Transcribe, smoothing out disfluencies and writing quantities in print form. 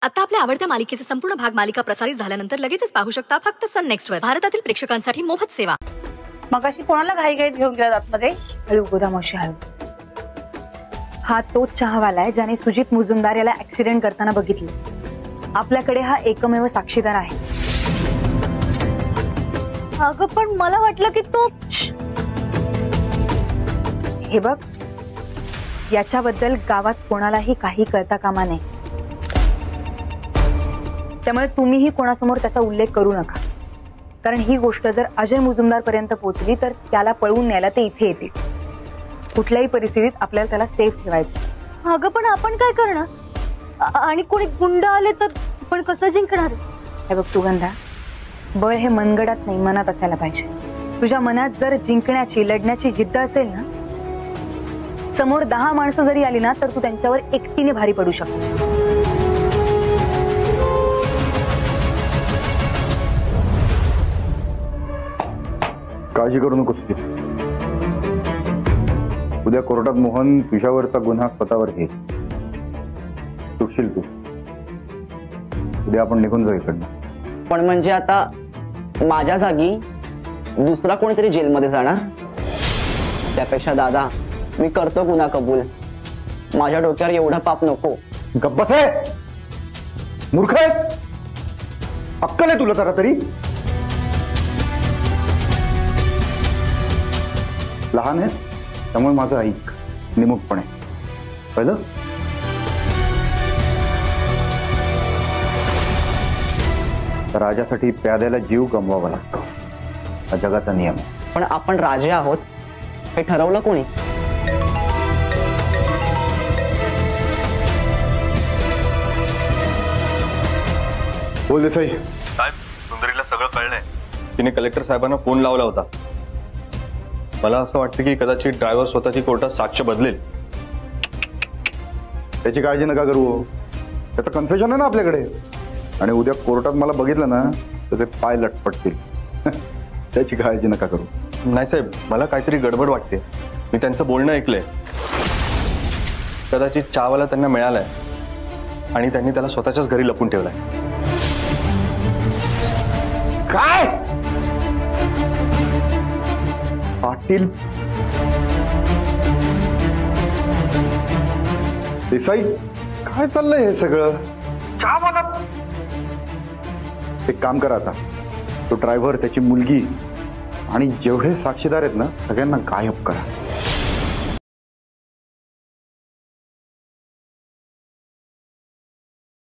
आता आपल्या आवडत्या मालिकेचे संपूर्ण भाग मालिका प्रसारित झाल्यानंतर लगेचच पाहू शकता फक्त सन नेक्स्ट वर भारतातील प्रेक्षकांसाठी मोफत सेवा। मगाशी कोणाला घाईघाईत घेऊन गेला आतमध्ये? हळू गोदामाशी हळू। हा तोच चहावाला आहे ज्याने सुजित मुजुमदार याला ऍक्सिडेंट करताना बघितलं। आपल्याकडे हा एकमेव साक्षीदार आहे। अगं पण मला वाटलं की तो हे बघ, याच्याबद्दल गावात कोणालाही काही कळता कामा नये, त्यामुळे तुम्हीही कोणासमोर त्याचा उल्लेख करू नका, कारण ही गोष्ट जर अजय मुजुमदार पर्यंत पोहोचली तर त्याला पळवून न्यायला ते इथे येतील। कुठल्याही परिस्थितीत आपल्याला त्याला सेफ ठेवायचं। अगं पण आपण काय करणार? आणि कोणी गुंड आले तर आपण कसं जिंकणार? हे बघ सुगंधा, बळ हे मनगडात नाही मनात असायला पाहिजे। तुझ्या मनात जर जिंकण्याची लढण्याची जिद्द असेल ना, समोर 10 माणसं जरी आली ना तर तू त्यांच्यावर एकटीने भारी पडू शकतेस। काळजी करू नकोस। उद्या कोर्टात मोहन तुझ्यावरचा गुन्हा स्वतःवर घे, सुटशील तू। उद्या आपण निघून जाऊ इकडनं। पण म्हणजे आता माझ्या जागी दुसरा कोणीतरी जेलमध्ये जाणार? त्यापेक्षा दादा मी करतो गुन्हा कबूल, माझ्या डोक्यावर एवढा पाप नको। गप्प बस आहे, मूर्ख आहे, अक्कल आहे तुला जरा तरी? लहान आहे त्यामुळे माझं ऐक निमुखपणे। पहिलं राजासाठी प्याद्याला जीव गमवावा लागतो, हा जगाचा नियम आहे। पण आपण राजे आहोत हे ठरवलं कोणी? बोल देसाई। साहेब, सुंदरीला सगळं कळलंय। तिने कलेक्टर साहेबांना फोन लावला होता। मला असं वाटतं की कदाचित ड्रायव्हर स्वतःची कोर्टात साक्ष बदलेल। त्याची काळजी नका करू, त्याचं कन्फ्युजन आहे ना आपल्याकडे, आणि उद्या कोर्टात मला बघितलं ना तर ते पाय लटपटतील। त्याची काळजी नका करू। नाही साहेब, मला काहीतरी गडबड वाटते। मी त्यांचं बोलणं ऐकलंय, कदाचित चहावाला त्यांना मिळालाय आणि त्यांनी त्याला स्वतःच्याच घरी लपून ठेवलाय। काय पाटील? देसाई काय चाललंय हे सगळं? चहावाला एक काम करा, आता तो ड्रायव्हर, त्याची मुलगी आणि जेवढे साक्षीदार आहेत ना सगळ्यांना गायब करा।